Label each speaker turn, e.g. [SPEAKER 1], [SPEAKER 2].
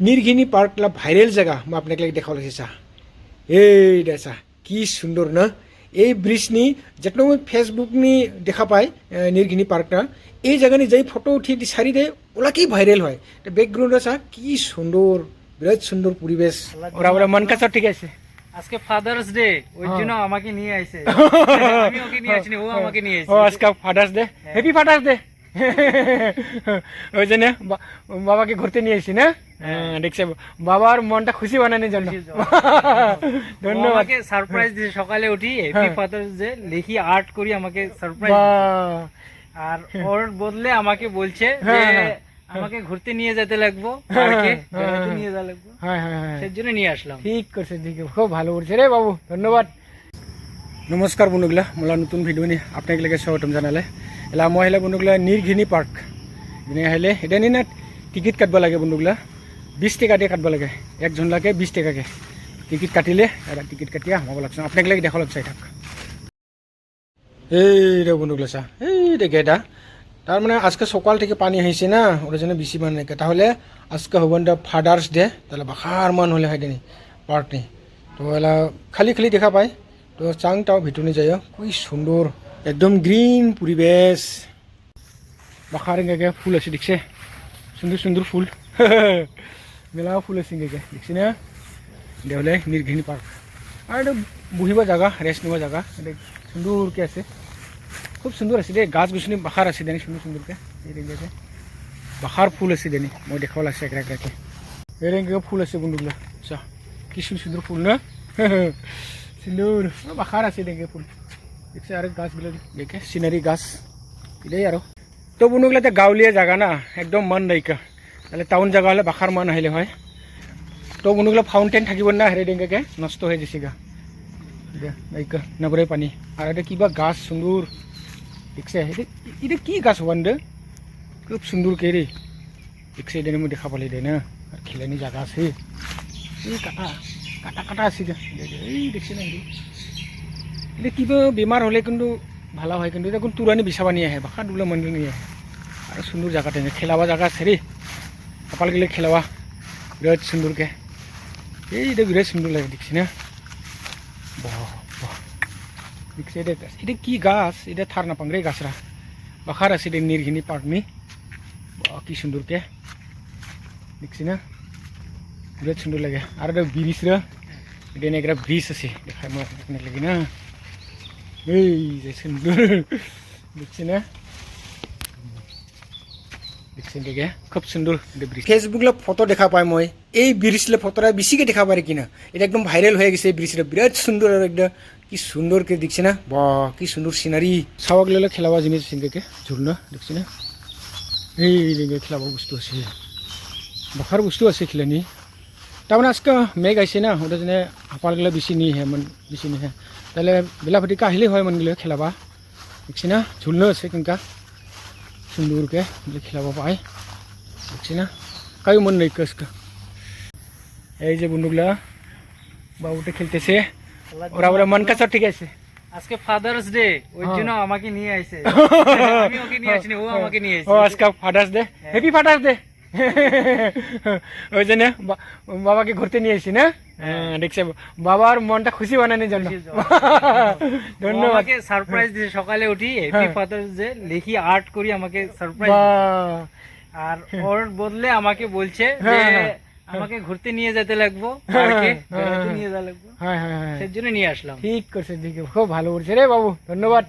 [SPEAKER 1] নিরঘিনি পার্কলা ভাইরেল জায়গা মই আপনাক লাগি দেখাব লাগিছে চা এইটা চা কি সুন্দর না এই ব্রিজনি যেটা মই ফেসবুকনি দেখা পাই নিরঘিনি পার্কটা এই জায়গানি যাই ফটো উঠি সারি দেয় ওলা কি ভাইরেল হয় ব্যাকগ্রাউন্ড চা কি সুন্দর বিরাট সুন্দর পরিবেশ ওরা ওরা মন কাছে ঠিক আছে
[SPEAKER 2] আজকে ফাদার্স ডে ওই জন্য আমাকে নিয়ে আইছে আমি ওকে নিয়ে আসিনি ও আমাকে নিয়ে আইছে
[SPEAKER 1] ও আজকে father's day happy father's day ওই জন্য বাবাকে ঘুরতে নিয়ে এসেছি না দেখছে বাবার মনটা খুশি বানানোর জন্য ধন্যবাদ
[SPEAKER 2] আমাকে সারপ্রাইজ দিয়েছে সকালে উঠি হ্যাপি ফাদার্স ডে লিখি আর্ট করি আমাকে সারপ্রাইজ আর ওর বদলে আমাকে বলছে যে আমাকে ঘুরতে নিয়ে যেতে লাগবো পার্কে বেড়াতে নিয়ে যেতে লাগবো সেই জন্য নিয়ে আসলাম
[SPEAKER 1] ঠিক করছে ঠিক খুব ভালো করছে রে বাবু ধন্যবাদ নমস্কাৰ বন্ধুগিলা মোলা নতুন ভিডিঅ' নি আপোনালোকে স্বাগতম জনালে এলা মই আহিলে বন্ধুগিলা নিৰঘিনি পাৰ্ক এনে আহিলে এতিয়া নি না টিকেট কাটব লাগে বন্ধুগিলা 20 টাকা দিয়ে কাটব লাগে একজন লাগে 20 টাকাকে টিকেট কাটিলে এটা টিকেট কাটিয়া সোমাব লাগছে আপোনালোকে দেখাব লাগছে থাক এই রে বন্ধুগিলা চা এই দেখে এটা তার মানে আজকে সকাল থেকে পানি হয়েছে না ওর জন্য বেশি মান নাকি তাহলে আজকে হব ফাদার্স ডে তাহলে বাখার মান হলে হয় পার্ক নেই তো এলা খালি খালি দেখা পায় তো চাংটাও ভিতরে যায় খুবই সুন্দর একদম গ্রিন পরিবেশ বাখার ইংগে ফুল আছে দেখছে সুন্দর সুন্দর ফুল মেলা ফুল আছে ইংগে দেখছি না দেওয়ালে নিরঘিনি পার্ক আর এটা বহিব জায়গা রেস্ট নেওয়া জায়গা এটা সুন্দরকে আছে খুব সুন্দর আছে দে গাছ গছনি বাখার আছে দেনি সুন্দর সুন্দরকে এই রেঞ্জে বাখার ফুল আছে দেনি মই দেখাব লাগছে এক রাখে এই রেঞ্জে ফুল আছে বন্ধুগুলা চা কি সুন্দর ফুল না সুন্দর বাখার আছে দেখে ফুল দেখছে আর গাছগুলো দেখে সিনারি গাছ এটাই আর তো বন্ধুগুলা গাঁৱলীয়া জায়গা না একদম মান নাইকা তাহলে টাউন জায়গা হলে বাখার মান আহিলে হয় তো বন্ধুগুলা ফাউন্টেন থাকিব না হেরে ডেঙ্গাকে নষ্ট হয়ে যাচ্ছে গা নাইকা নবরে পানি আর এটা কিবা গাছ সুন্দর দেখছে এটা কি গাছ হবান খুব সুন্দর কে রে দেখছে এটা মই দেখা পালি দে না আর খিলানি জায়গা আছে এই কাটা কাটা কাটা আছে এই দেখছে না এটা কিবা বেমার হলে কিন্তু ভালো হয় কিন্তু এটা কোন তুরানি বিচাবা নিয়ে আহে বাখা দুলা মন্দির নিয়ে আহে আর সুন্দর জায়গাটা খেলাবা জায়গা আছে রে কপাল গেলে খেলাবা বিরাট সুন্দরকে এইটা বিরাট সুন্দর লাগে দেখছি না বাহ বাহ দেখছি এটা কি গাছ এটা থার না পাংরে গাছরা বাখার আছে নিরঘিনি পার্ক নি কি সুন্দরকে দেখছি না বিরাট সুন্দর লাগে আর এটা ব্রিজ রা এটা একটা ব্রিজ আছে দেখাই মই আপনার লাগে না এই যে সুন্দর দেখছি না দেখছেন দেখে খুব সুন্দর ফেসবুকলে ফটো দেখা পাই মই এই ব্রিজলে ফটোটা বেশিকে দেখা পারে কিনা এটা একদম ভাইরাল হয়ে গেছে এই ব্রিজটা বিরাট সুন্দর আর একটা কি সুন্দরকে দেখছি না বাহ কি সুন্দর সিনারি চাওয়া গেলে খেলাবা জিনিস সিংকে ঝুলনা দেখছি না এই খেলাবা বস্তু আছে বাখার বস্তু আছে খেলানি তারমানে আজকে মেঘ আইছে না ওটা যেন হাপাল গেলে বেশি নি হে মন বেশি নি হে তাহলে বেলাফটিকা আহিলে হয় মন গেলে খেলাবা দেখছি না ঝুলনো আছে কিনকা সুন্দরকে খেলাবা পায় দেখছি না কাউ মন নেই আজকে এই যে বন্ধুগুলা বাবুটা খেলতেছে ওরা ওরা মন কাছে ঠিক আছে
[SPEAKER 2] আজকে ফাদার্স ডে ওই জন্য আমাকে নিয়ে আইছে আমি ওকে নিয়ে আসিনি ও আমাকে নিয়ে আইছে
[SPEAKER 1] ও আজকে father's day happy father's day ওই জন্য বাবাকে ঘুরতে নিয়ে এসেছি না দেখছে বাবার মনটা খুশি বানানোর জন্য ধন্যবাদ
[SPEAKER 2] আমাকে সারপ্রাইজ দিয়েছে সকালে উঠি হ্যাপি ফাদার্স ডে লিখি আর্ট করি আমাকে সারপ্রাইজ আর ওর বদলে আমাকে বলছে যে আমাকে ঘুরতে নিয়ে যেতে লাগবো পার্কে বেড়াতে নিয়ে যেতে লাগবো সেই জন্য নিয়ে আসলাম
[SPEAKER 1] ঠিক করছে ঠিক খুব ভালো করছে রে বাবু ধন্যবাদ